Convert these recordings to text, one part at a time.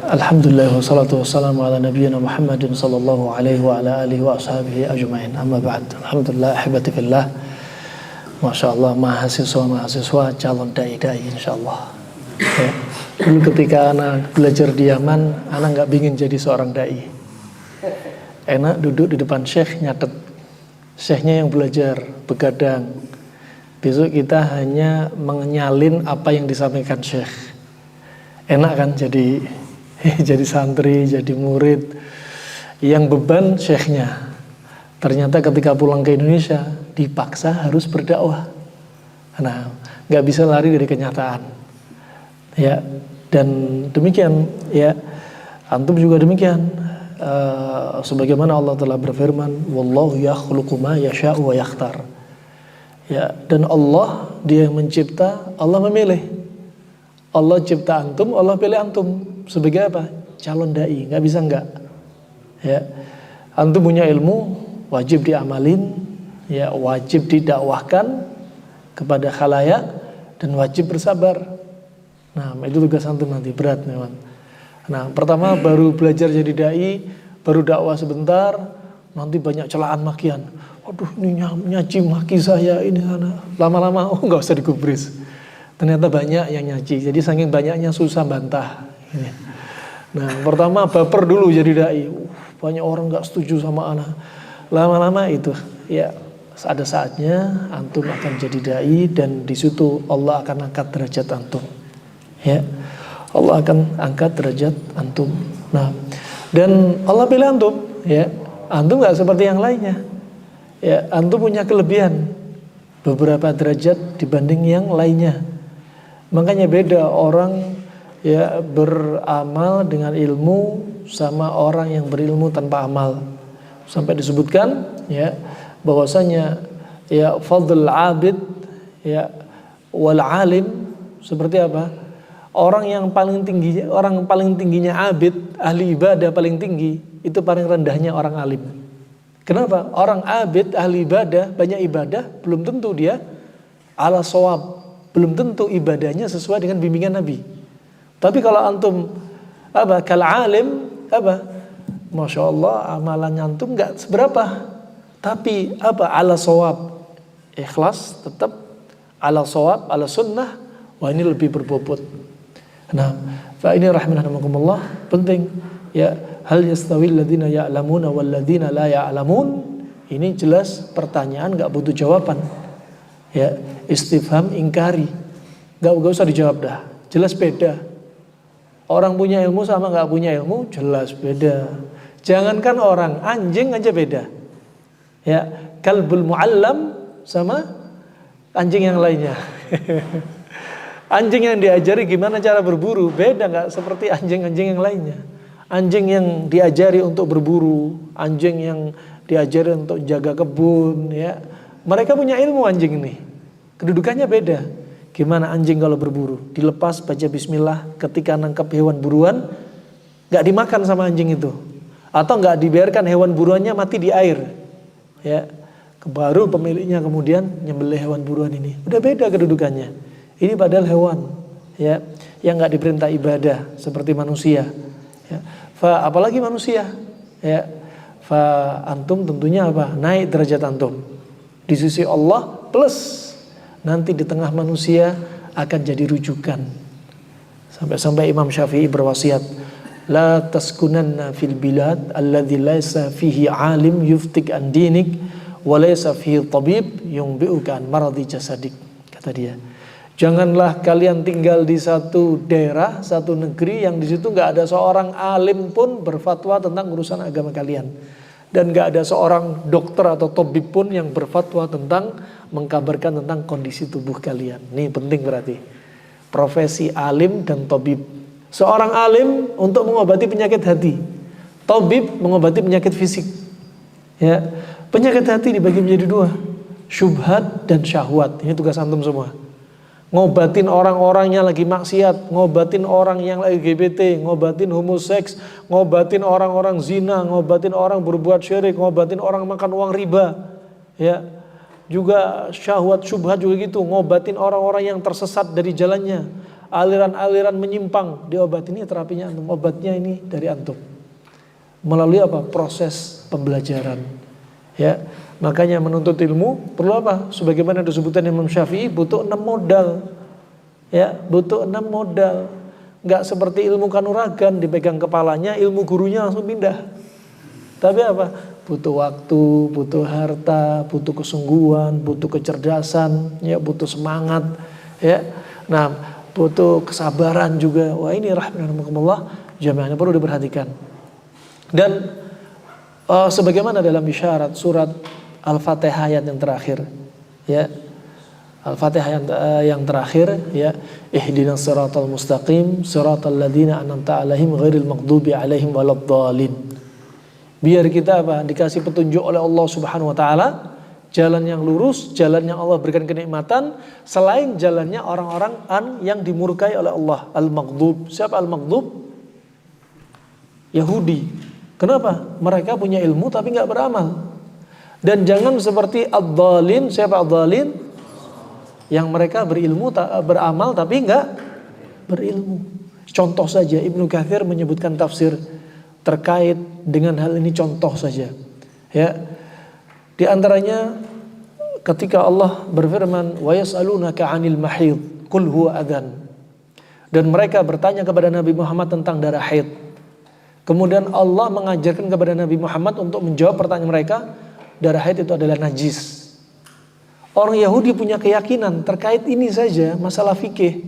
Alhamdulillah wassalatu wassalamu ala nabiyyina Muhammadin sallallahu alaihi wa ala alihi wa ashabihi ajma'in. Amma ba'd. Alhamdulillah ahibati fillah. Masya Allah, mahasiswa calon dai-dai insyaallah. Ya. Dulu ketika anak belajar di Yaman, anak nggak ingin jadi seorang dai. Enak duduk di depan syekh nyatet. Syekhnya yang belajar, begadang. Besok kita hanya menyalin apa yang disampaikan syekh. Enak kan jadi santri, jadi murid. Yang beban syekhnya. Ternyata ketika pulang ke Indonesia dipaksa harus berdakwah. Nah, nggak bisa lari dari kenyataan. Ya, dan demikian ya. Antum juga demikian. Sebagaimana Allah telah berfirman, wallahu yakhluqu ma yasha'u wa yakhtar. Ya, dan Allah dia yang mencipta, Allah memilih. Allah cipta antum, Allah pilih antum sebagai apa? Calon dai, nggak bisa nggak. Ya, antum punya ilmu, wajib diamalin, ya wajib didakwahkan kepada khalayak dan wajib bersabar. Nah, itu tugas antum nanti berat memang. Nah, pertama baru belajar jadi dai, baru dakwah sebentar, nanti banyak celaan makian. Waduh, ini nyaci maki saya ini sana. Lama-lama nggak usah digubris. Ternyata banyak yang nyaci, jadi saking banyaknya susah bantah. Nah, pertama baper dulu jadi dai. Banyak orang nggak setuju sama anak. Lama-lama itu, ya ada saatnya antum akan jadi dai dan di situ Allah akan angkat derajat antum. Ya, Allah akan angkat derajat antum. Nah, dan Allah pilih antum. Ya, antum nggak seperti yang lainnya. Ya, antum punya kelebihan beberapa derajat dibanding yang lainnya. Makanya beda orang ya beramal dengan ilmu sama orang yang berilmu tanpa amal. Sampai disebutkan ya bahwasanya ya fadl abid ya wal alim seperti apa? Orang yang paling tingginya abid, ahli ibadah paling tinggi, itu paling rendahnya orang alim. Kenapa? Orang abid, ahli ibadah, banyak ibadah, belum tentu dia ala shawab. Belum tentu ibadahnya sesuai dengan bimbingan Nabi. Tapi kalau antum kal alim Masya Allah amalannya antum nggak seberapa. Tapi ala shawab, ikhlas tetap ala shawab, ala sunnah. Wah, ini lebih berbobot. Nah, fa ini rahimahumullah penting ya, hal yastawil ladzina ya'lamuna wal ladzina la ya'lamun. Ini jelas pertanyaan nggak butuh jawaban. Ya, istifham ingkari, gak usah dijawab dah, jelas beda. Orang punya ilmu sama gak punya ilmu jelas beda. Jangankan orang, anjing aja beda. Ya, kalbul muallam sama anjing yang lainnya. Anjing yang diajari gimana cara berburu beda gak seperti anjing-anjing yang lainnya. Anjing yang diajari untuk berburu, anjing yang diajari untuk jaga kebun, ya. Mereka punya ilmu anjing ini. Kedudukannya beda. Gimana anjing kalau berburu? Dilepas baca bismillah, ketika nangkap hewan buruan gak dimakan sama anjing itu. Atau gak dibiarkan hewan buruannya mati di air. Ya. Baru pemiliknya kemudian nyembelih hewan buruan ini. Udah beda kedudukannya. Ini padahal hewan ya, yang gak diperintah ibadah seperti manusia. Ya. Apalagi manusia. Ya. Antum tentunya naik derajat antum di sisi Allah, plus nanti di tengah manusia akan jadi rujukan. Sampai-sampai Imam Syafi'i berwasiat, la taskunanna fil bilad alladzi laysa fihi alim yuftik an dinik wa laysa fihi tabib yunbi'uka an maradi jasadik. Kata dia, janganlah kalian tinggal di satu daerah, satu negeri yang di situ enggak ada seorang alim pun berfatwa tentang urusan agama kalian. Dan gak ada seorang dokter atau tabib pun yang berfatwa tentang mengkabarkan tentang kondisi tubuh kalian. Ini penting berarti. Profesi alim dan tabib. Seorang alim untuk mengobati penyakit hati. Tabib mengobati penyakit fisik. Ya, penyakit hati dibagi menjadi dua. Syubhat dan syahwat. Ini tugas antum semua. Ngobatin orang-orang yang lagi maksiat, ngobatin orang yang lagi LGBT, ngobatin homoseks, ngobatin orang-orang zina, ngobatin orang berbuat syirik, ngobatin orang makan uang riba. Ya. Juga syahwat syubhat juga gitu, ngobatin orang-orang yang tersesat dari jalannya. aliran-aliran menyimpang di obat ini, terapinya antum, obatnya ini dari antum. Melalui apa? Proses pembelajaran. Ya, makanya menuntut ilmu perlu apa? Sebagaimana disebutkan Imam Syafi'i, butuh 6 modal. Ya, butuh 6 modal. Enggak seperti ilmu kanuragan dipegang kepalanya, ilmu gurunya langsung pindah. Tapi apa? Butuh waktu, butuh harta, butuh kesungguhan, butuh kecerdasan, ya, butuh semangat, ya. Nah, butuh kesabaran juga. Wah, ini rahimahumullah, jamaahnya perlu diperhatikan. Dan sebagaimana dalam isyarat surat Al-Fatihah ayat yang terakhir, ya, Al-Fatihah yang terakhir, ya, ihdinas siratal mustaqim siratal ladzina an'amta 'alaihim ghairil maghdubi 'alaihim waladdallin. Biar kita apa? Dikasih petunjuk oleh Allah Subhanahu wa taala, jalan yang lurus, jalan yang Allah berikan kenikmatan, selain jalannya orang-orang yang dimurkai oleh Allah. Al-maghdub. Siapa al-maghdub? Yahudi. Kenapa? Mereka punya ilmu tapi enggak beramal. Dan jangan seperti ad-dhalin. Siapa ad-dhalin? Yang mereka berilmu, beramal tapi enggak berilmu. Contoh saja, Ibnu Katsir menyebutkan tafsir terkait dengan hal ini, contoh saja. Ya. Di antaranya ketika Allah berfirman, "Wa yas'alunaka 'anil mahid, qul huwa adzan." Dan mereka bertanya kepada Nabi Muhammad tentang darah haid. Kemudian Allah mengajarkan kepada Nabi Muhammad untuk menjawab pertanyaan mereka, darah haid itu adalah najis. Orang Yahudi punya keyakinan terkait ini saja, masalah fikih.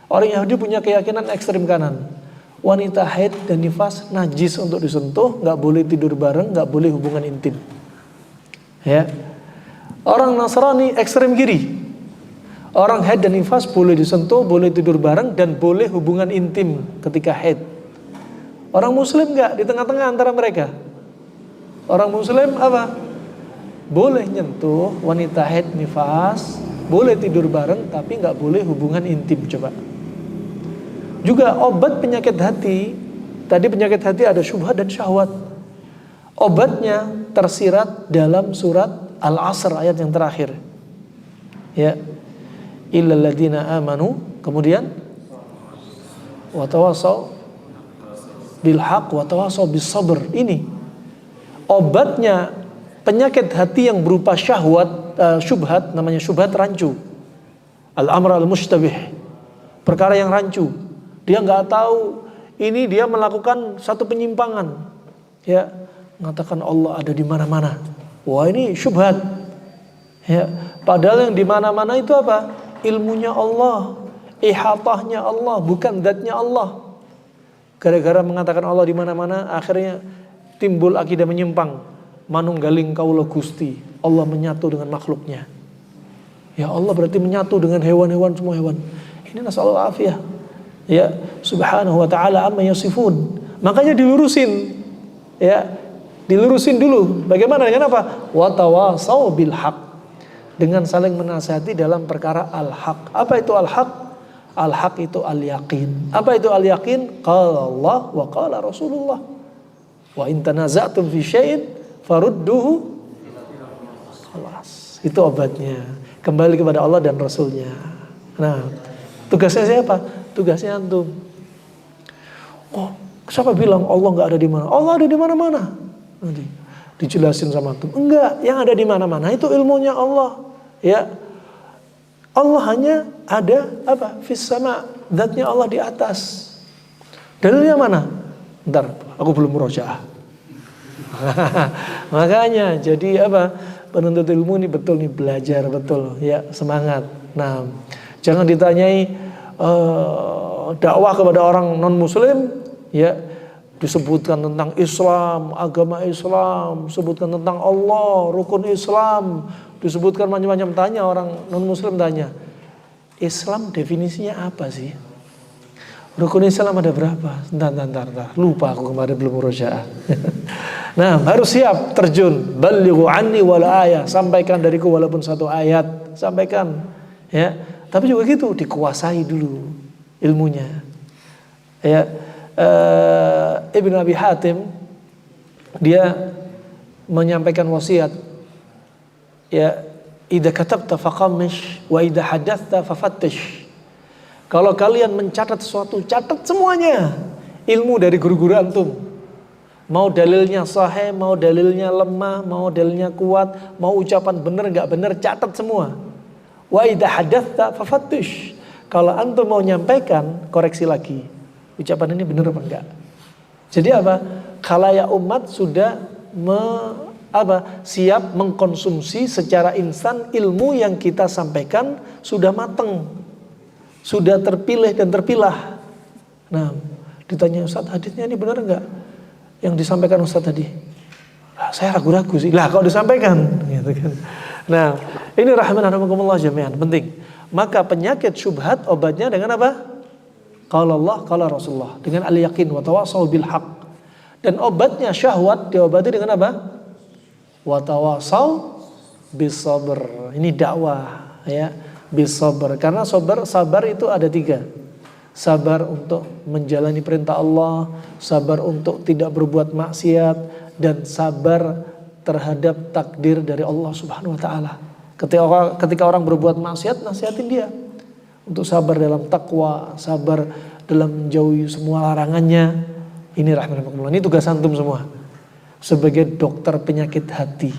Orang Yahudi punya keyakinan ekstrem kanan. Wanita haid dan nifas najis untuk disentuh, nggak boleh tidur bareng, nggak boleh hubungan intim. Ya. Orang Nasrani ekstrem kiri. Orang haid dan nifas boleh disentuh, boleh tidur bareng, dan boleh hubungan intim ketika haid. Orang Muslim nggak, di tengah-tengah antara mereka. Orang Muslim apa? Boleh nyentuh wanita haid nifas, boleh tidur bareng, tapi nggak boleh hubungan intim. Coba. Juga obat penyakit hati. Tadi penyakit hati ada syubhat dan syahwat. Obatnya tersirat dalam surat Al-Asr ayat yang terakhir. Ya. Illal ladzina amanu, kemudian wa tawasaw bil haqq wa tawasaw bis sabr. Ini obatnya penyakit hati yang berupa syahwat, syubhat, namanya syubhat rancu. Al-amr al-mushtabih. Perkara yang rancu. Dia nggak tahu, ini dia melakukan satu penyimpangan, ya, mengatakan Allah ada di mana-mana. Wah, ini syubhat, ya. Padahal yang di mana-mana itu apa? Ilmunya Allah, ihatahnya Allah, bukan zatnya Allah. Gara-gara mengatakan Allah di mana-mana, akhirnya timbul akidah menyimpang. Manunggaling kaula Gusti, Allah menyatu dengan makhluknya. Ya, Allah berarti menyatu dengan hewan-hewan, semua hewan. Ini nasallahu afiyah. Ya, subhanahu wa ta'ala amma yasifun. Makanya dilurusin. Ya, dilurusin dulu. Bagaimana dengan apa? Wa tawasaw bil haq. Dengan saling menasihati dalam perkara al-haq. Apa itu al-haq? Al-haq itu al-yaqin. Apa itu al-yaqin? Qala Allah wa qala Rasulullah. Wa in tanaza'tum fi syai'in farudduhu. Kelas. Itu obatnya. Kembali kepada Allah dan Rasulnya. Nah, tugasnya siapa? Tugasnya antum. Oh, siapa bilang Allah nggak ada di mana? Allah ada di mana-mana. Nanti dijelasin sama antum. Enggak, yang ada di mana-mana itu ilmunya Allah. Ya, Allah hanya ada apa? Fis sama, zatnya Allah di atas. Dalilnya mana? Ntar, aku belum murojaah. Makanya jadi apa? Penuntut ilmu ini betul nih, belajar betul, ya, semangat. Nah, jangan ditanyai dakwah kepada orang non muslim, ya, disebutkan tentang Islam, agama Islam, disebutkan tentang Allah, rukun Islam, disebutkan macam-macam. Tanya orang non muslim, tanya, Islam definisinya apa sih? Rukun Islam ada berapa? Entar. Lupa aku kemarin belum murojaah. Nah, harus siap terjun. Balighu anni wal ayah, sampaikan dariku walaupun satu ayat, sampaikan, ya. Tapi juga gitu, dikuasai dulu ilmunya. Ya, Ibnu Abi Hatim dia menyampaikan wasiat. Ya, idza katabta faqamish wa idza hadatsta fafattish. Kalau kalian mencatat sesuatu, catat semuanya. Ilmu dari guru-guru antum. Mau dalilnya sahih, mau dalilnya lemah, mau dalilnya kuat, mau ucapan benar nggak benar, catat semua. Wa idza hadatsa fafattish. Kalau antum mau nyampaikan, koreksi lagi. Ucapan ini benar apa enggak? Jadi apa? Khalayak umat sudah siap mengkonsumsi secara instan ilmu yang kita sampaikan sudah mateng, sudah terpilih dan terpilah. Nah, ditanya Ustaz, hadisnya ini benar enggak? Yang disampaikan Ustaz tadi. Saya ragu-ragu sih. Lah, kok disampaikan? Gitu kan. Nah, ini rahimanakumullah jami'an, penting. Maka penyakit syubhat obatnya dengan apa? Qala Allah, qala Rasulullah, dengan al-yaqin wa tawassaw bil haq. Dan obatnya syahwat diobati dengan apa? Wa tawassaw bis sabr. Ini dakwah ya, bis sabr. Karena sabar itu ada 3. Sabar untuk menjalani perintah Allah, sabar untuk tidak berbuat maksiat, dan sabar terhadap takdir dari Allah Subhanahu wa taala. Ketika orang berbuat maksiat, nasihatin dia untuk sabar dalam takwa, sabar dalam menjauhi semua larangannya. Ini rahmatullah. Ini tugas antum semua sebagai dokter penyakit hati.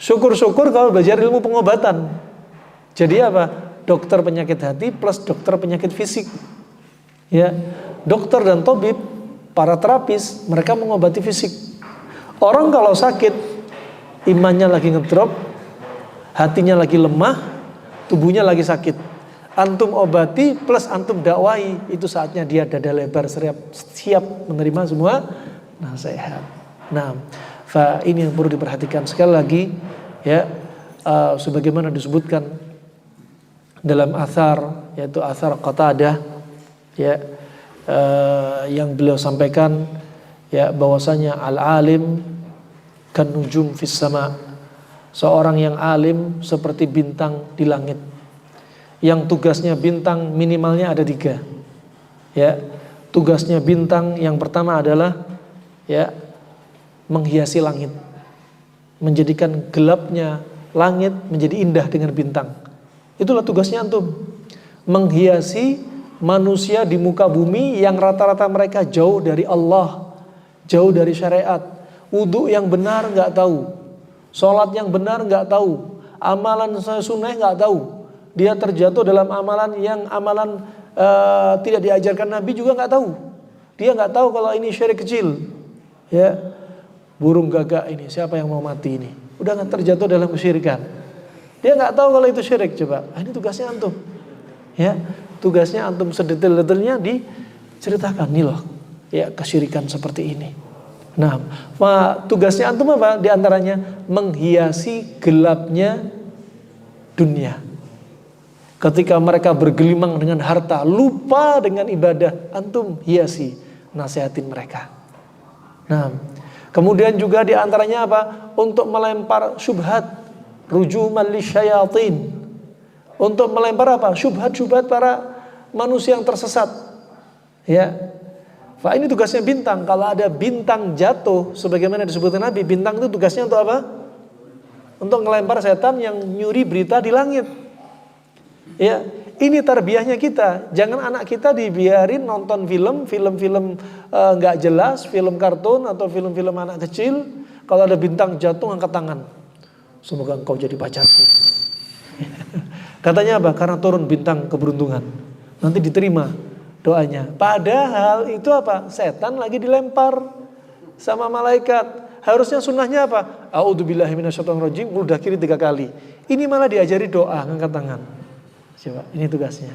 Syukur-syukur kalau belajar ilmu pengobatan. Jadi apa? Dokter penyakit hati plus dokter penyakit fisik. Ya, dokter dan tabib, para terapis, mereka mengobati fisik. Orang kalau sakit, imannya lagi ngedrop, hatinya lagi lemah, tubuhnya lagi sakit. Antum obati plus antum dakwai, itu saatnya dia dada lebar siap menerima semua nasihat. Nah, ini yang perlu diperhatikan sekali lagi ya, sebagaimana disebutkan dalam athar, yaitu athar Qatadah ya, yang beliau sampaikan ya, bahwasanya al-alim kan nujum fis sama. Seorang yang alim seperti bintang di langit. Yang tugasnya bintang minimalnya ada 3. Ya, tugasnya bintang yang pertama adalah ya, menghiasi langit, menjadikan gelapnya langit menjadi indah dengan bintang. Itulah tugasnya antum, menghiasi manusia di muka bumi yang rata-rata mereka jauh dari Allah, jauh dari syariat. Wudu yang benar nggak tahu, sholat yang benar nggak tahu, amalan sunnah nggak tahu. Dia terjatuh dalam amalan yang tidak diajarkan Nabi juga nggak tahu. Dia nggak tahu kalau ini syirik kecil. Ya, burung gagak ini, siapa yang mau mati ini? Udah nggak terjatuh dalam kesyirikan. Dia nggak tahu kalau itu syirik. Coba, ini tugasnya antum. Ya, tugasnya antum sedetail-detailnya diceritakan nih loh. Ya, kesyirikan seperti ini. Nah, tugasnya antum apa? Di antaranya menghiasi gelapnya dunia. Ketika mereka bergelimang dengan harta, lupa dengan ibadah, antum hiasi, nasihatin mereka. Nah, kemudian juga di antaranya apa? Untuk melempar syubhat, rujuman lisyayatin. Untuk melempar apa? Syubhat-syubhat para manusia yang tersesat. Ya. Ini tugasnya bintang. Kalau ada bintang jatuh, sebagaimana disebutkan Nabi, bintang itu tugasnya untuk apa? Untuk melempar setan yang nyuri berita di langit. Ya, ini tarbiyahnya kita. Jangan anak kita dibiarin nonton film nggak jelas, film kartun atau film-film anak kecil. Kalau ada bintang jatuh, angkat tangan. Semoga engkau jadi pacarku. Katanya apa? Karena turun bintang keberuntungan. Nanti diterima doanya. Padahal itu apa? Setan lagi dilempar sama malaikat. Harusnya sunnahnya apa? A'udzubillahi minasyaitonirrajim, mudah kiri 3 kali. Ini malah diajari doa, angkat tangan. Coba, ini tugasnya.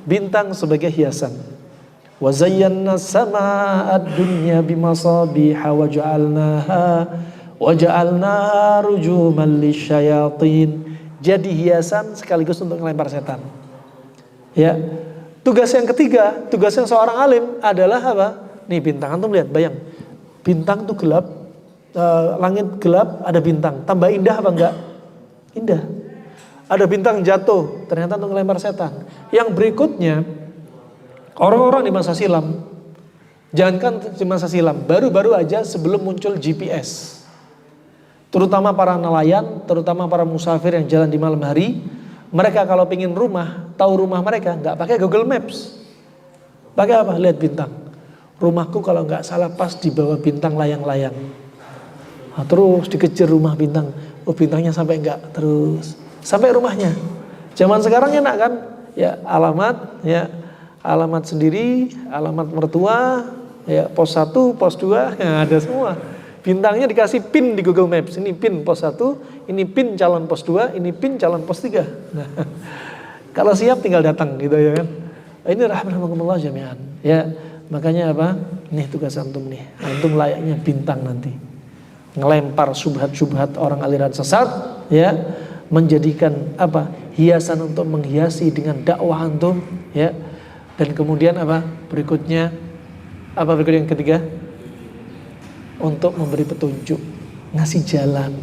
Bintang sebagai hiasan. Wa zayyana sama'ad dunya bimasabiha wa ja'alnaha rujuman lisyayatin. Jadi hiasan sekaligus untuk melempar setan. Ya. Tugas yang ketiga, tugas yang seorang alim adalah apa? Nih bintang, antum lihat, bayang. Bintang tuh gelap, langit gelap, ada bintang. Tambah indah apa enggak? Indah. Ada bintang jatuh, ternyata untuk melempar setan. Yang berikutnya, orang-orang di masa silam, jangankan di masa silam, baru-baru aja sebelum muncul GPS, terutama para nelayan, terutama para musafir yang jalan di malam hari, Mereka kalau pingin rumah, tahu rumah mereka, nggak pakai Google Maps. Pakai apa? Lihat bintang. Rumahku kalau nggak salah pas di bawah bintang layang-layang. Nah, terus dikejar rumah bintang. Oh, bintangnya sampai enggak, terus sampai rumahnya. Zaman sekarang enak kan? Ya alamat, ya alamat sendiri, alamat mertua, ya pos 1, pos 2, ya ada semua. Bintangnya dikasih pin di Google Maps. Ini pin pos 1, ini pin calon pos 2, ini pin calon pos 3. Nah, kalau siap tinggal datang gitu ya kan. Ini rahmatullah jami'an. Ya, makanya apa? Nih tugas antum nih. Antum layaknya bintang nanti. Ngelempar subhat-subhat orang aliran sesat, ya, menjadikan apa? Hiasan untuk menghiasi dengan dakwah antum, ya. Dan kemudian apa? Berikutnya apa berikut yang ketiga? Untuk memberi petunjuk, ngasih jalan.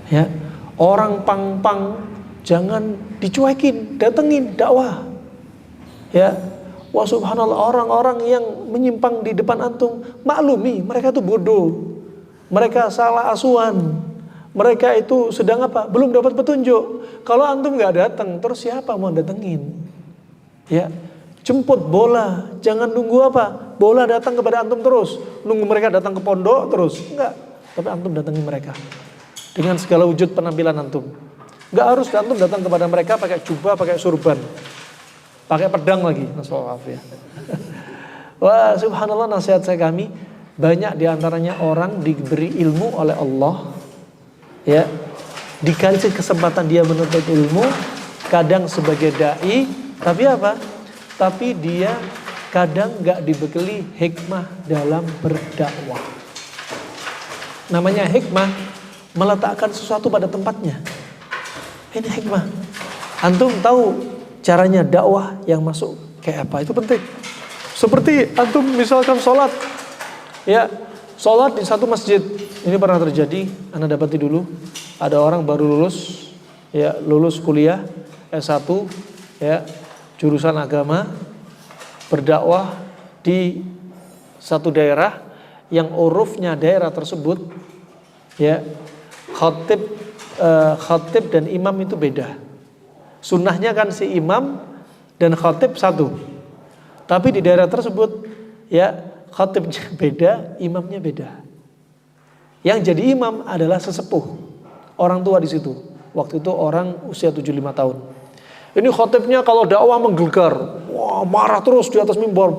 Ya. Orang pang-pang jangan dicuekin, datengin dakwah. Ya. Wah subhanallah, orang-orang yang menyimpang di depan antum, maklumi mereka itu bodoh. Mereka salah asuhan. Mereka itu sedang apa? Belum dapat petunjuk. Kalau antum nggak datang, terus siapa mau datengin? Ya, jemput bola. Jangan nunggu apa? Bola datang kepada antum terus. Nunggu mereka datang ke pondok terus. Enggak. Tapi antum datangi mereka dengan segala wujud penampilan antum. Nggak harus antum datang kepada mereka pakai jubah, pakai surban, pakai pedang lagi. Maaf ya. Wah subhanallah, nasihat saya kami, banyak diantaranya orang diberi ilmu oleh Allah, ya, dikasih kesempatan dia menuntut ilmu, kadang sebagai dai, tapi apa? Tapi dia kadang nggak dibekali hikmah dalam berdakwah. Namanya hikmah, meletakkan sesuatu pada tempatnya. Ini hikmah. Antum tahu caranya dakwah yang masuk kayak apa? Itu penting. Seperti antum misalkan sholat. Ya, sholat di satu masjid. Ini pernah terjadi, Anda dapati dulu. Ada orang baru lulus, ya, lulus kuliah S1, ya, jurusan agama, berdakwah di satu daerah yang urufnya daerah tersebut, ya, khatib dan imam itu beda. Sunnahnya kan si imam dan khatib satu. Tapi di daerah tersebut, ya, khatibnya beda, imamnya beda. Yang jadi imam adalah sesepuh, orang tua di situ. Waktu itu orang usia 75 tahun. Ini khatibnya kalau dakwah menggelegar, wah marah terus di atas mimbar,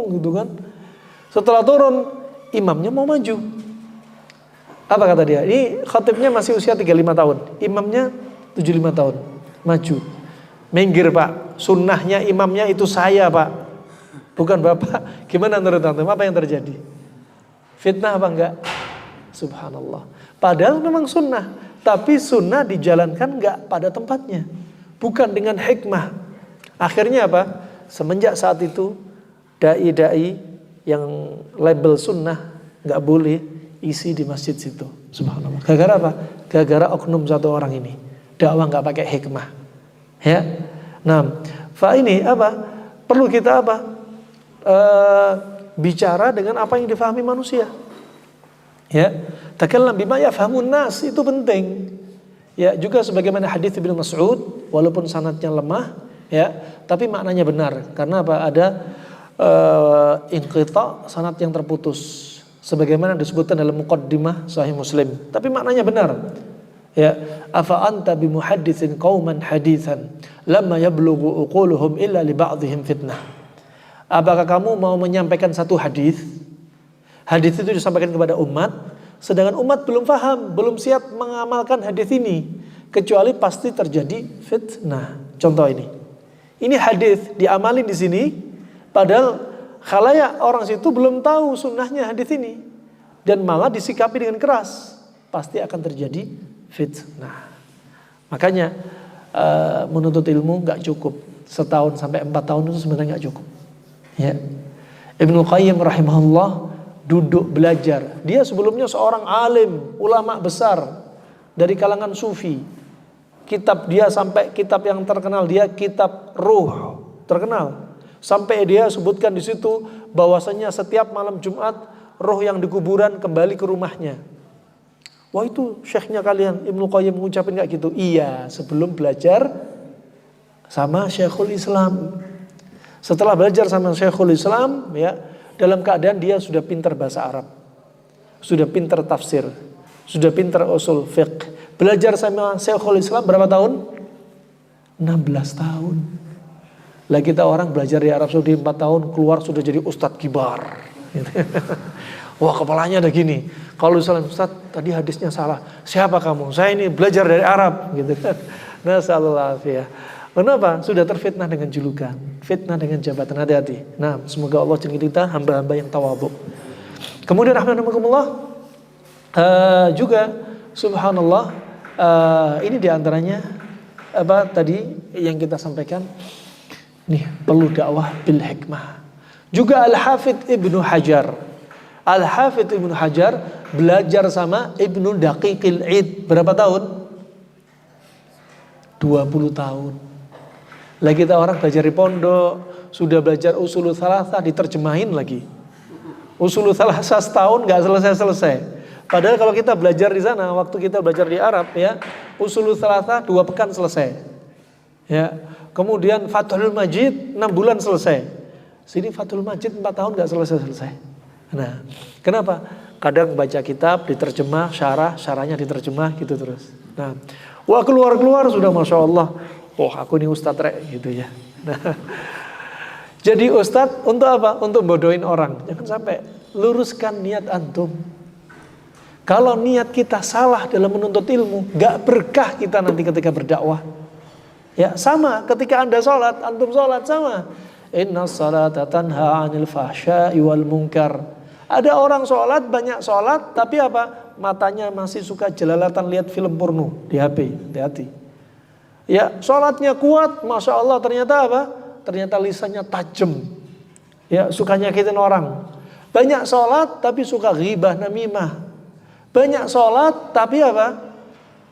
gitu kan. Setelah turun, imamnya mau maju. Apa kata dia? Ini khatibnya masih usia 35 tahun, imamnya 75 tahun, maju. Minggir pak, sunnahnya imamnya itu saya pak, bukan bapak. Gimana menurut antum? Apa yang terjadi? Fitnah apa enggak? Subhanallah. Padahal memang sunnah, tapi sunnah dijalankan enggak pada tempatnya, bukan dengan hikmah. Akhirnya apa? Semenjak saat itu dai-dai yang label sunnah enggak boleh isi di masjid situ. Subhanallah. Gara-gara apa? Gara-gara oknum satu orang ini dakwah enggak pakai hikmah. Ya. Nah, ini apa? Perlu kita apa? Bicara dengan apa yang difahami manusia. Ya, takallam bima yafhamun nas, itu penting. Ya, juga sebagaimana hadis Ibnu Mas'ud, walaupun sanadnya lemah, ya, tapi maknanya benar. Karena apa? Ada inqita, sanad yang terputus. Sebagaimana disebutkan dalam muqaddimah Sahih Muslim, tapi maknanya benar. Ya, afa anta bimuhadditsin qauman haditsan lamma yablughu uquluhum illa li ba'dihim fitnah. Apakah kamu mau menyampaikan satu hadis? Hadis itu disampaikan kepada umat, sedangkan umat belum paham, belum siap mengamalkan hadis ini, kecuali pasti terjadi fitnah. Contoh ini. Ini hadis diamalin di sini, padahal khalayak orang situ belum tahu sunnahnya hadis ini, dan malah disikapi dengan keras, pasti akan terjadi fitnah. Makanya menuntut ilmu nggak cukup 1 tahun sampai 4 tahun itu sebenarnya nggak cukup. Ya. Ibnu Qayyim rahimahullah duduk belajar. Dia sebelumnya seorang alim, ulama besar dari kalangan sufi. Kitab dia sampai kitab yang terkenal dia kitab Ruh, terkenal. Sampai dia sebutkan di situ bahwasanya setiap malam Jumat roh yang di kuburan kembali ke rumahnya. Wah itu syekhnya kalian Ibnu Qayyim mengucapin kayak gitu. Iya, sebelum belajar sama Syekhul Islam. Setelah belajar sama Syekhul Islam, ya, dalam keadaan dia sudah pintar bahasa Arab, sudah pintar tafsir, sudah pintar usul fiqh. Belajar sama Syekhul Islam berapa tahun? 16 tahun. Lah kita orang belajar di Arab Saudi 4 tahun, keluar sudah jadi ustadz kibar. Wah kepalanya ada gini. Kalau misalnya Ustadz tadi hadisnya salah. Siapa kamu? Saya ini belajar dari Arab gitu kan. Nasallallahu alaihi. Kenapa? Sudah terfitnah dengan julukan, fitnah dengan jabatan. Hati-hati. Nah, semoga Allah jadikan kita hamba-hamba yang tawadhu. Kemudian rahmatullah juga subhanallah ini diantaranya apa tadi yang kita sampaikan. Nih perlu dakwah bil hikmah. Juga Al-Hafidh Ibnu Hajar. Al-Hafidh Ibnu Hajar belajar sama Ibnu Daqiqil Id. Berapa tahun? 20 tahun. Lah kita orang belajar di pondok, sudah belajar usulul tsalatsa diterjemahin lagi. Usulul tsalatsa setahun gak selesai-selesai. Padahal kalau kita belajar di sana, waktu kita belajar di Arab ya, usulul tsalatsa 2 pekan selesai. Ya. Kemudian Fathul Majid 6 bulan selesai. Sini Fathul Majid 4 tahun gak selesai-selesai. Nah, kenapa? Kadang baca kitab diterjemah, syarahnya diterjemah gitu terus. Nah, wah keluar sudah Masya Allah. Oh aku ini Ustadz rek gitu ya. Nah, jadi Ustadz untuk apa? Untuk bodohin orang. Jangan sampai. Luruskan niat antum. Kalau niat kita salah dalam menuntut ilmu, gak berkah kita nanti ketika berdakwah. Ya sama ketika Anda sholat, antum sholat sama. Inna salata tanha anil fahsya'i wal munkar. Ada orang sholat, banyak sholat, tapi apa? Matanya masih suka jelalatan lihat film porno di HP. Hati-hati. Ya, sholatnya kuat, Masya Allah, ternyata apa? Ternyata lisannya tajam. Ya, suka nyakitin orang. Banyak sholat, tapi suka ghibah, namimah. Banyak sholat, tapi apa?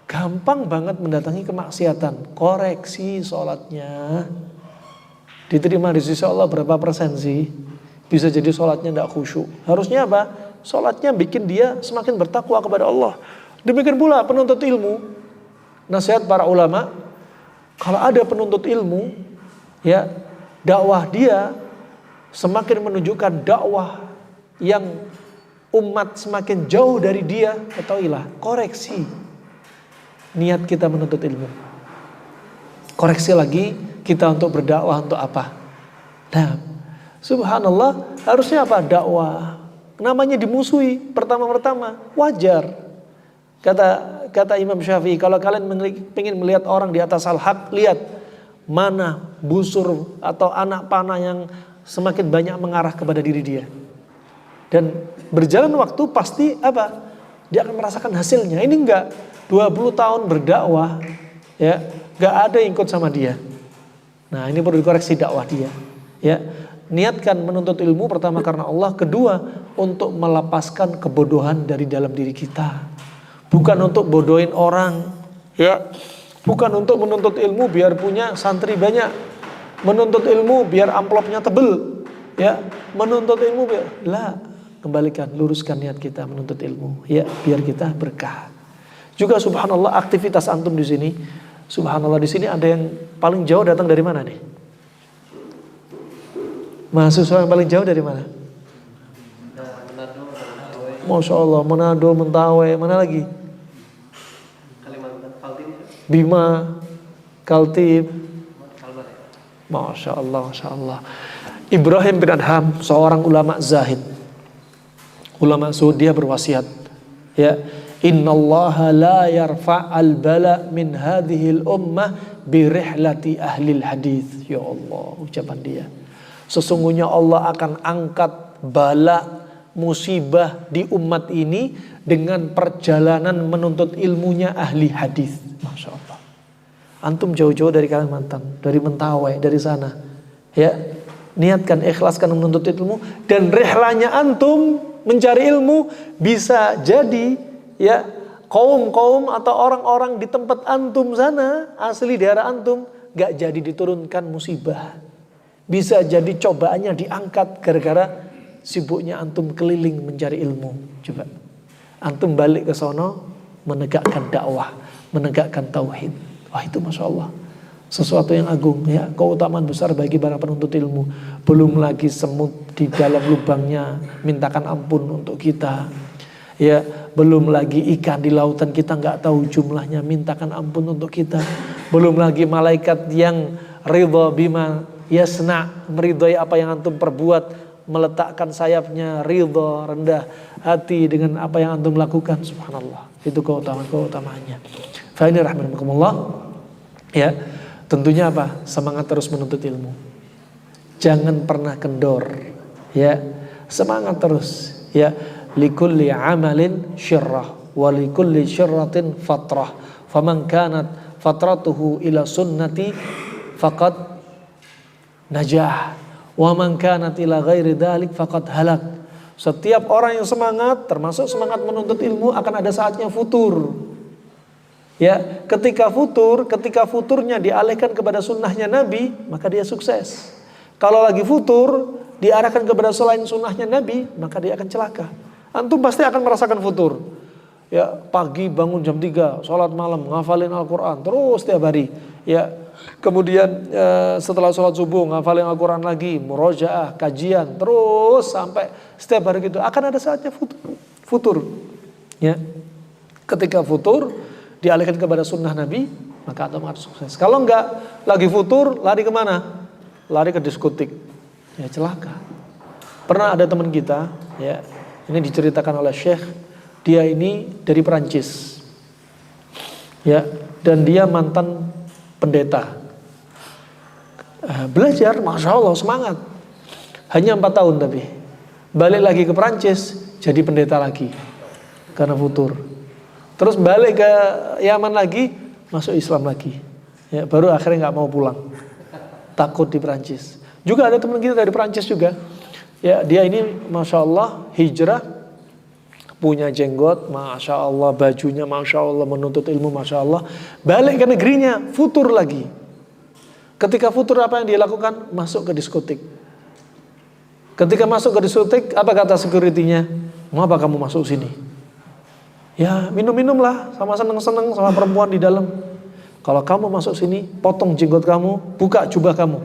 Gampang banget mendatangi kemaksiatan. Koreksi sholatnya. Diterima di sisi Allah berapa persen sih? Bisa jadi sholatnya tidak khusyuk. Harusnya apa? Sholatnya bikin dia semakin bertakwa kepada Allah. Demikian pula penuntut ilmu. Nasihat para ulama. Kalau ada penuntut ilmu. Ya, dakwah dia semakin menunjukkan dakwah yang umat semakin jauh dari dia. Ketahuilah, koreksi niat kita menuntut ilmu. Koreksi lagi kita untuk berdakwah untuk apa? Nah, subhanallah, harusnya apa? Dakwah. Namanya dimusuhi pertama-tama, wajar. Kata Imam Syafi'i, kalau kalian ingin melihat orang di atas al-haq, lihat mana busur atau anak panah yang semakin banyak mengarah kepada diri dia. Dan berjalan waktu pasti apa? Dia akan merasakan hasilnya. Ini enggak 20 tahun berdakwah, ya, enggak ada yang ikut sama dia. Nah, ini perlu dikoreksi dakwah dia. Ya, niatkan menuntut ilmu pertama karena Allah, kedua untuk melepaskan kebodohan dari dalam diri kita. Bukan untuk bodohin orang, ya. Bukan untuk menuntut ilmu biar punya santri banyak. Menuntut ilmu biar amplopnya tebel, ya. Menuntut ilmu biar kembalikan, luruskan niat kita menuntut ilmu, ya, biar kita berkah. Juga subhanallah aktivitas antum di sini. Subhanallah di sini ada yang paling jauh datang dari mana nih? Mahasiswa yang paling jauh dari mana? Masya Allah, Manado, Mentawai, mana lagi? Kalimantan, Kaltim. Bima, Kaltim. Masya Allah, Masya Allah. Ibrahim bin Adham, seorang ulama zahid. Ulama Saudi, dia berwasiat. Ya, innallaha la yarfa'al bala min hadhil ummah birihlati ahlil hadith. Ya Allah, ucapan dia. Sesungguhnya Allah akan angkat bala musibah di umat ini dengan perjalanan menuntut ilmunya ahli hadis. Masya Allah. Antum jauh-jauh dari Kalimantan, dari Mentawai, dari sana. Ya, niatkan, ikhlaskan menuntut ilmu, dan rihlanya antum mencari ilmu bisa jadi ya kaum-kaum atau orang-orang di tempat antum sana, asli daerah antum, gak jadi diturunkan musibah. Bisa jadi cobaannya diangkat gara-gara sibuknya antum keliling mencari ilmu. Coba antum balik ke sono, menegakkan dakwah, menegakkan tauhid. Wah, itu Masya Allah sesuatu yang agung ya, keutamaan besar bagi para penuntut ilmu. Belum lagi semut di dalam lubangnya mintakan ampun untuk kita ya, belum lagi ikan di lautan kita nggak tahu jumlahnya mintakan ampun untuk kita, belum lagi malaikat yang ridha bima yasna, meridhai apa yang antum perbuat, meletakkan sayapnya ridha, rendah hati dengan apa yang antum lakukan. Subhanallah, itu keutamaannya. Fa ini rahmatullah ya. Tentunya apa? Semangat terus menuntut ilmu. Jangan pernah kendor. Ya, semangat terus. Ya, likulli amalin syirrah wa likulli syirratin fatrah. Faman kanat fatratuhu ila sunnati faqad najah. Wa man kanat ila ghairi dzalik faqad halak. Setiap orang yang semangat, termasuk semangat menuntut ilmu, akan ada saatnya futur. Ya, ketika futurnya dialihkan kepada sunnahnya Nabi, maka dia sukses. Kalau lagi futur diarahkan kepada selain sunnahnya Nabi, maka dia akan celaka. Antum pasti akan merasakan futur. Ya, pagi bangun jam 3, sholat malam, ngafalin Al-Quran terus tiap hari. Ya, kemudian setelah sholat subuh ngafalin Al-Quran lagi, murojaah, kajian terus sampai setiap hari gitu. Akan ada saatnya futur. Ya, ketika futur dialihkan kepada sunnah Nabi, maka antum harus sukses. Kalau enggak, lagi futur, lari kemana? Lari ke diskotik. Ya, celaka. Pernah ada teman kita, ya, ini diceritakan oleh Syekh, dia ini dari Perancis. Ya, dan dia mantan pendeta. Belajar, Masya Allah, semangat. Hanya 4 tahun tapi. Balik lagi ke Perancis, jadi pendeta lagi. Karena futur. Terus balik ke Yaman lagi, masuk Islam lagi. Ya, baru akhirnya nggak mau pulang, takut di Perancis. Juga ada teman kita dari Perancis juga. Ya, dia ini Masya Allah hijrah, punya jenggot, Masya Allah, bajunya Masya Allah, menuntut ilmu Masya Allah. Balik ke negerinya, futur lagi. Ketika futur apa yang dia lakukan? Masuk ke diskotik. Ketika masuk ke diskotik, apa kata security-nya? Mengapa kamu masuk sini? Ya, minum-minumlah, sama seneng-seneng sama perempuan di dalam. Kalau kamu masuk sini, potong jenggot kamu, buka jubah kamu.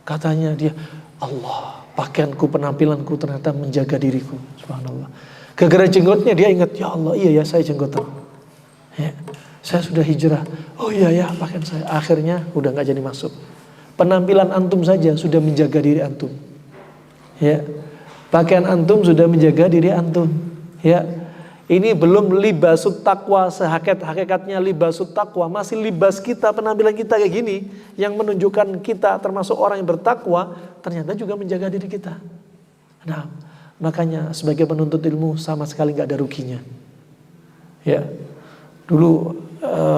Katanya dia, Allah, pakaianku, penampilanku ternyata menjaga diriku. Subhanallah. Gara-gara jenggotnya dia ingat, ya Allah, iya ya saya jenggotan. Ya, saya sudah hijrah. Oh iya ya, pakaian saya. Akhirnya udah nggak jadi masuk. Penampilan antum saja sudah menjaga diri antum. Ya, pakaian antum sudah menjaga diri antum. Ya, ini belum libasut taqwa, sehakikat-hakikatnya libasut taqwa, masih libas kita, penampilan kita kayak gini yang menunjukkan kita termasuk orang yang bertakwa, ternyata juga menjaga diri kita. Nah, makanya sebagai penuntut ilmu sama sekali nggak ada ruginya. Ya, dulu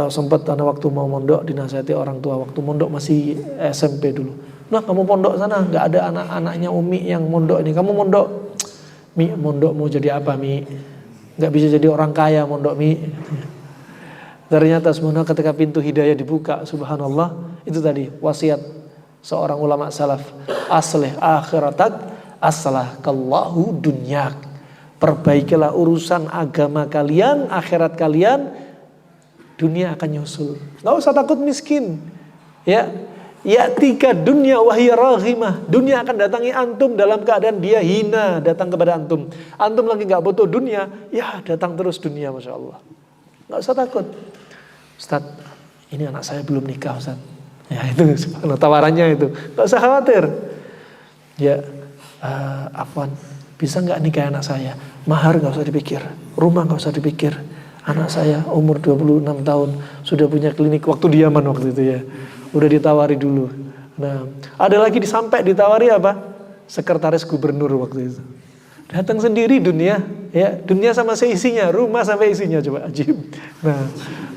sempat ada waktu mau mondok dinasihati orang tua waktu mondok masih SMP dulu. Nah, kamu pondok sana nggak ada anak-anaknya Umi yang mondok ini, kamu mondok. Mi, mondok mau jadi apa Mi? Gak bisa jadi orang kaya mondok Mi. Ternyata sebenarnya ketika pintu hidayah dibuka, subhanallah, itu tadi wasiat seorang ulama salaf, aslih akhiratak aslahakallahu dunyak. Perbaikilah urusan agama kalian, akhirat kalian, dunia akan nyusul. Gak usah takut miskin. Ya, ya'tika dunya wa hiya raghimah. Dunia akan datangi antum dalam keadaan dia hina datang kepada antum. Antum lagi enggak butuh dunia, ya datang terus dunia, Masya Allah. Enggak usah takut. Ustaz, ini anak saya belum nikah, Ustaz. Ya itu tawarannya itu. Enggak usah khawatir. Ya, afwan, bisa enggak nikah anak saya? Mahar enggak usah dipikir, rumah enggak usah dipikir. Anak saya umur 26 tahun, sudah punya klinik waktu di Yaman waktu itu ya. Udah ditawari dulu. Nah, ada lagi sampai ditawari apa? Sekretaris gubernur waktu itu. Datang sendiri dunia, ya, dunia sama seisinya, rumah sampai isinya, coba ajib. Nah,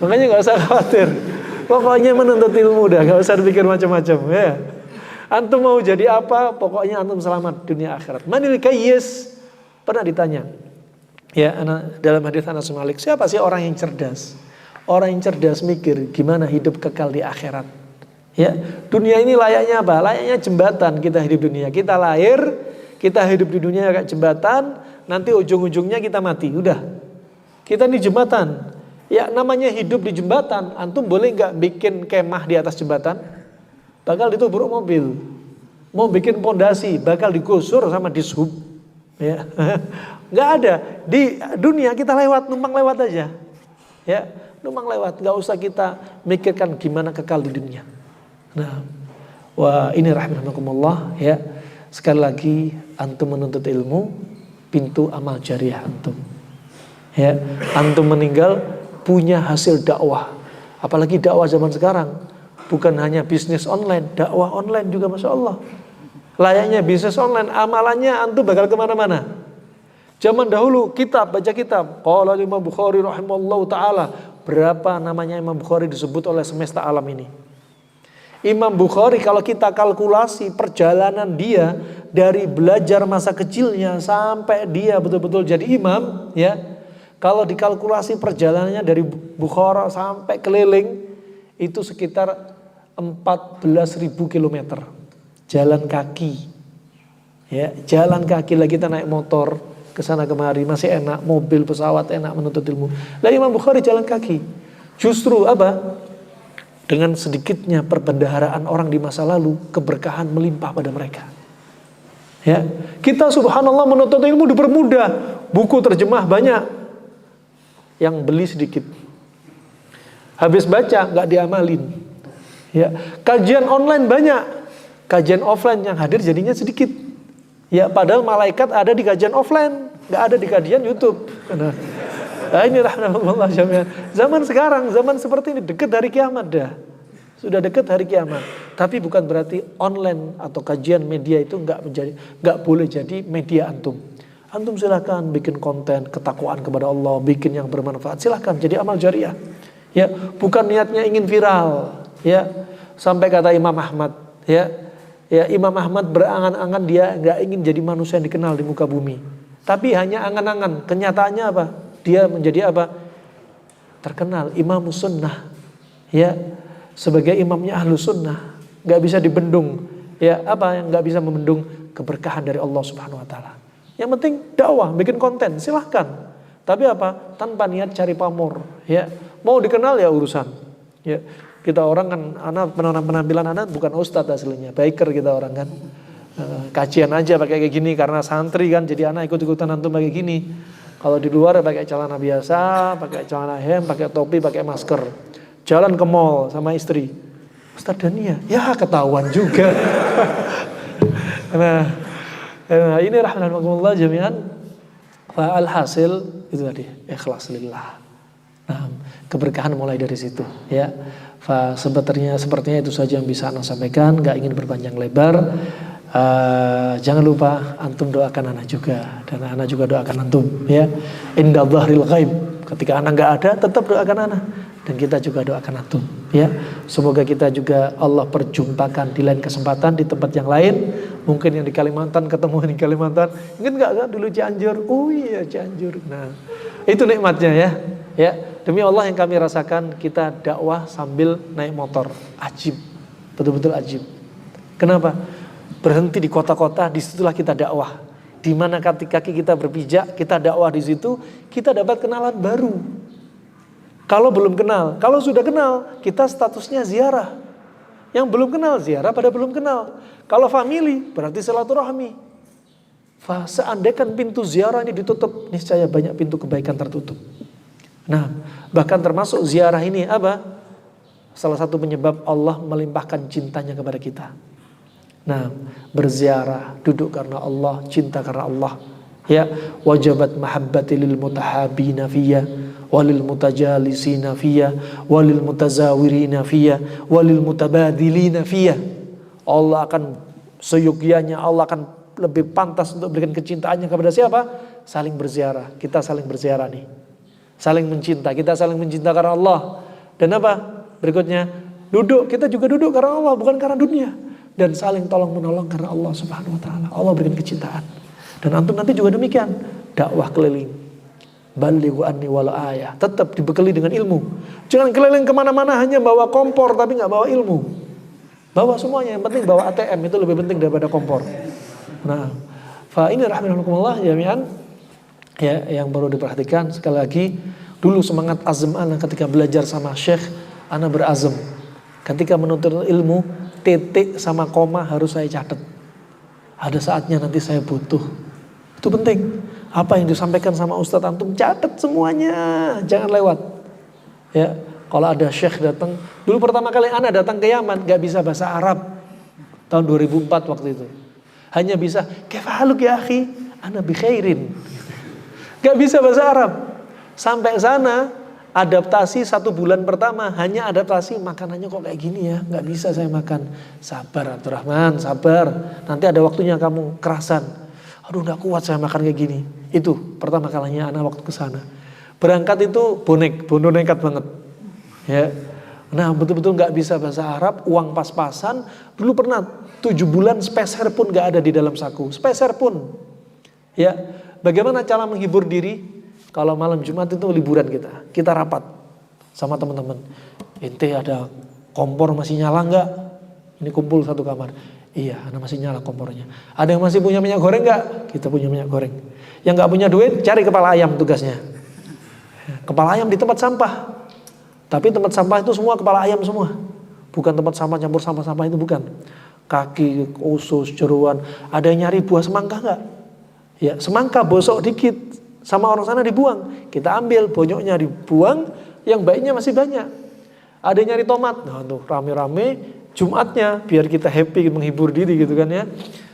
makanya nggak usah khawatir. Pokoknya menuntut ilmu udah, nggak usah dipikir macam-macam, ya. Antum mau jadi apa? Pokoknya antum selamat dunia akhirat. Manil kayyis? Pernah ditanya. Ya, dalam hadis Anas bin Malik, siapa sih orang yang cerdas? Orang yang cerdas mikir gimana hidup kekal di akhirat. Ya, dunia ini layaknya apa? Layaknya jembatan kita hidup dunia. Kita lahir, kita hidup di dunia kayak jembatan, nanti ujung-ujungnya kita mati. Udah. Kita di jembatan. Ya namanya hidup di jembatan. Antum boleh nggak bikin kemah di atas jembatan? Bakal ditubruk mobil. Mau bikin pondasi, bakal digusur sama dishub. Ya, nggak ada. Di dunia kita lewat, numpang lewat aja. Ya, numpang lewat. Nggak usah kita mikirkan gimana kekal di dunia. Nah, wah ini rahimakumullah ya. Sekali lagi antum menuntut ilmu, pintu amal jariah antum. Ya, antum meninggal punya hasil dakwah. Apalagi dakwah zaman sekarang. Bukan hanya bisnis online, dakwah online juga Masya Allah. Layaknya bisnis online, amalannya antum bakal kemana-mana. Zaman dahulu kitab, baca kitab. Qala Imam Bukhari rahimallahu ta'ala. Berapa namanya Imam Bukhari disebut oleh semesta alam ini. Imam Bukhari kalau kita kalkulasi perjalanan dia dari belajar masa kecilnya sampai dia betul-betul jadi imam ya. Kalau dikalkulasi perjalanannya dari Bukhara sampai keliling itu sekitar 14.000 kilometer. Jalan kaki. Ya, jalan kaki lah kita naik motor ke sana kemari masih enak, mobil, pesawat enak menuntut ilmu. Lah Imam Bukhari jalan kaki. Justru apa? Dengan sedikitnya perbendaharaan orang di masa lalu, keberkahan melimpah pada mereka. Ya, kita subhanallah menuntut ilmu dipermudah. Buku terjemah banyak, yang beli sedikit. Habis baca nggak diamalin. Ya, kajian online banyak, kajian offline yang hadir jadinya sedikit. Ya, padahal malaikat ada di kajian offline, nggak ada di kajian YouTube. Nah, ini rahmatullah jami'an. Zaman sekarang, zaman seperti ini dekat hari kiamat dah. Sudah dekat hari kiamat. Tapi bukan berarti online atau kajian media itu nggak boleh jadi media antum. Antum silakan bikin konten ketakwaan kepada Allah, bikin yang bermanfaat. Silakan jadi amal jariah. Ya, bukan niatnya ingin viral. Ya, sampai kata Imam Ahmad. Ya, Imam Ahmad berangan-angan dia nggak ingin jadi manusia yang dikenal di muka bumi. Tapi hanya angan-angan. Kenyataannya apa? Dia menjadi apa? Terkenal imam sunnah. Ya, sebagai imamnya ahlu sunnah. Gak bisa dibendung. Ya, apa yang gak bisa membendung? Keberkahan dari Allah subhanahu wa ta'ala. Yang penting dakwah, bikin konten, silahkan. Tapi apa? Tanpa niat cari pamor. Ya, mau dikenal ya urusan. Ya, kita orang kan, anak penampilan anak bukan ustadz aslinya, biker kita orang kan. Kajian aja pakai kayak gini karena santri kan, jadi anak ikut-ikutan antum pakai gini. Kalau di luar pakai celana biasa, pakai celana hem, pakai topi, pakai masker. Jalan ke mall sama istri. Ustaz Dania, ya ketahuan juga. Nah, ini rahmatullah jami'an. Alhasil itu tadi, ikhlas lillah. Nah, keberkahan mulai dari situ ya. Sepertinya itu saja yang bisa Ana sampaikan, enggak ingin berpanjang lebar. Jangan lupa antum doakan anak juga dan anak juga doakan antum ya. Inda dhahril ghaib, ketika anak enggak ada tetap doakan anak dan kita juga doakan antum ya. Semoga kita juga Allah perjumpakan di lain kesempatan di tempat yang lain. Mungkin yang di Kalimantan ketemu di Kalimantan. Mungkin enggak kan dulu Cianjur. Oh iya Cianjur. Nah, itu nikmatnya ya. Ya, demi Allah yang kami rasakan kita dakwah sambil naik motor. Ajib. Betul-betul ajib. Kenapa? Berhenti di kota-kota, disitulah kita dakwah. Di mana kaki kita berpijak, kita dakwah di situ, kita dapat kenalan baru. Kalau belum kenal, kalau sudah kenal, kita statusnya ziarah. Yang belum kenal, ziarah pada belum kenal. Kalau family, berarti silaturahmi. Seandainya pintu ziarah ini ditutup, niscaya banyak pintu kebaikan tertutup. Nah, bahkan termasuk ziarah ini apa? Salah satu penyebab Allah melimpahkan cintanya kepada kita. Nah, berziarah, duduk karena Allah, cinta karena Allah. Ya, wajabat mahabbati lil mutahabina fiyya, walil mutajalisina fiyya, walil mutazawirina fiyya, walil mutabadilina fiyya. Allah akan seyogyanya, Allah akan lebih pantas untuk berikan kecintaannya kepada siapa? Saling berziarah. Kita saling berziarah nih. Saling mencinta, kita saling mencinta karena Allah. Dan apa? Berikutnya, duduk, kita juga duduk karena Allah, bukan karena dunia. Dan saling tolong menolong karena Allah subhanahu wa ta'ala. Allah berikan kecintaan. Dan antum nanti juga demikian. Dakwah keliling. Balighu anni walau ayah. Tetap dibekali dengan ilmu. Jangan keliling kemana-mana hanya bawa kompor tapi gak bawa ilmu. Bawa semuanya. Yang penting bawa ATM. Itu lebih penting daripada kompor. Nah, fa ini rahmatullah jami'an. Ya, yang perlu diperhatikan sekali lagi, dulu semangat azam ana ketika belajar sama Syekh, ana berazam. Ketika menuntut ilmu, titik sama koma harus saya catat. Ada saatnya nanti saya butuh. Itu penting. Apa yang disampaikan sama Ustadz antum, catat semuanya, jangan lewat. Ya, kalau ada Syekh datang, dulu pertama kali ana datang ke Yaman, gak bisa bahasa Arab. Tahun 2004 waktu itu. Hanya bisa, kaifa ya akhi? Ana bi khairin. Gak bisa bahasa Arab. Sampai sana adaptasi 1 bulan pertama hanya adaptasi makanannya kok kayak gini ya. Gak bisa saya makan. Sabar Abdurrahman, sabar. Nanti ada waktunya kamu kerasan. Aduh gak kuat saya makan kayak gini. Itu pertama kalinya anak waktu ke sana. Berangkat itu bondo nekat banget. Ya. Nah betul-betul gak bisa bahasa Arab, uang pas-pasan. Dulu pernah 7 bulan speser pun gak ada di dalam saku. Speser pun. Ya. Bagaimana cara menghibur diri? Kalau malam Jumat itu liburan kita rapat sama teman-teman. Ente ada kompor masih nyala nggak? Ini kumpul satu kamar. Iya, ada masih nyala kompornya. Ada yang masih punya minyak goreng nggak? Kita punya minyak goreng. Yang nggak punya duit, cari kepala ayam tugasnya. Kepala ayam di tempat sampah. Tapi tempat sampah itu semua kepala ayam semua. Bukan tempat sampah campur sampah-sampah itu bukan. Kaki, usus, jeruan. Ada yang nyari buah semangka nggak? Ya, semangka bosok dikit sama orang sana dibuang. Kita ambil, bonyoknya dibuang, yang baiknya masih banyak. Ada yang nyari tomat. Nah, tuh rame-rame Jumatnya biar kita happy menghibur diri gitu kan ya.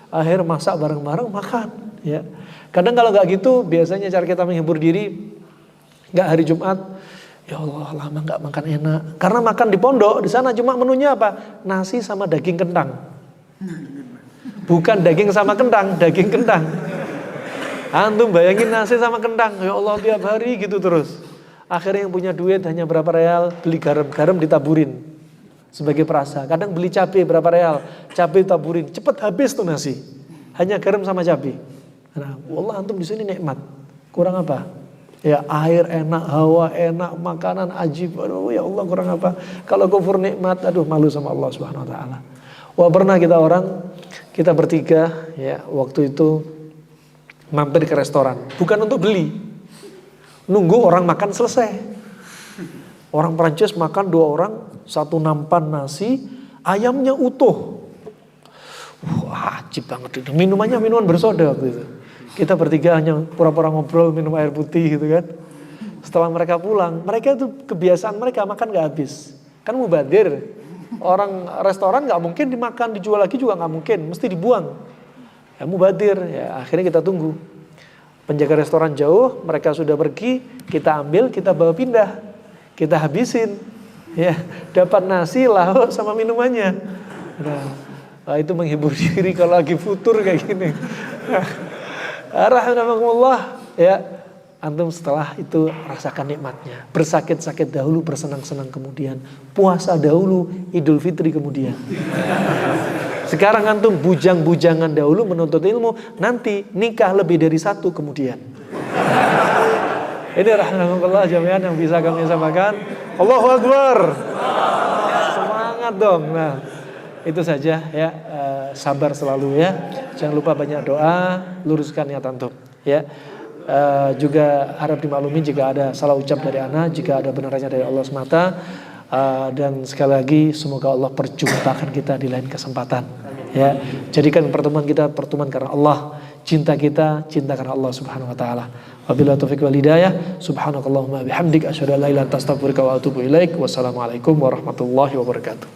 Akhir masak bareng-bareng makan, ya. Kadang kalau nggak gitu, biasanya cara kita menghibur diri nggak hari Jumat. Ya Allah, lama nggak makan enak. Karena makan di pondok, di sana cuma menunya apa? Nasi sama daging kentang. Bukan daging sama kentang, daging kentang. Antum bayangin nasi sama kentang, ya Allah tiap hari gitu terus. Akhirnya yang punya duit hanya berapa real, beli garam ditaburin sebagai perasa. Kadang beli cabai berapa real, cabai ditaburin, cepet habis tuh nasi. Hanya garam sama cabai. Nah, wallah antum di sini nikmat. Kurang apa? Ya air enak, hawa enak, makanan ajib. Aduh ya Allah kurang apa? Kalau kufur nikmat, aduh malu sama Allah Subhanahu wa taala. Wah pernah kita bertiga ya waktu itu mampir ke restoran, bukan untuk beli, nunggu orang makan selesai. Orang Prancis makan 2 orang, 1 nampan nasi, ayamnya utuh. Wah, ajib banget itu. Minumannya minuman bersoda waktu itu. Kita bertiga hanya pura-pura ngobrol minum air putih gitu kan. Setelah mereka pulang, mereka itu kebiasaan mereka makan gak habis. Kan mubadir. Orang restoran gak mungkin dimakan, dijual lagi juga gak mungkin, mesti dibuang. Ya mubadir, ya akhirnya kita tunggu. Penjaga restoran jauh, mereka sudah pergi, kita ambil, kita bawa pindah. Kita habisin. Ya, dapat nasi, lauk sama minumannya. Nah, itu menghibur diri kalau lagi futur kayak gini. Rahimahumullah, ya. Antum setelah itu rasakan nikmatnya. Bersakit-sakit dahulu, bersenang-senang kemudian. Puasa dahulu, Idul Fitri kemudian. Sekarang antum bujang-bujangan dahulu menuntut ilmu, nanti nikah lebih dari 1 kemudian. Ini rahmatullah jami'an yang bisa kami sampaikan. Allahu Akbar. Semangat dong. Nah, itu saja ya. Sabar selalu ya. Jangan lupa banyak doa, luruskan niat antum ya. Juga harap dimaklumi jika ada salah ucap dari ana, jika ada benarnya dari Allah semata. Dan sekali lagi semoga Allah perjumpakan kita di lain kesempatan ya. Jadikan pertemuan kita pertemuan karena Allah, cinta kita cinta karena Allah Subhanahu wa taala. Wabillahi taufiq wal hidayah. Subhanakallahumma bihamdik asyhadu an la ilaha illa anta astaghfiruka wa atubu ilaik. Wassalamualaikum warahmatullahi wabarakatuh.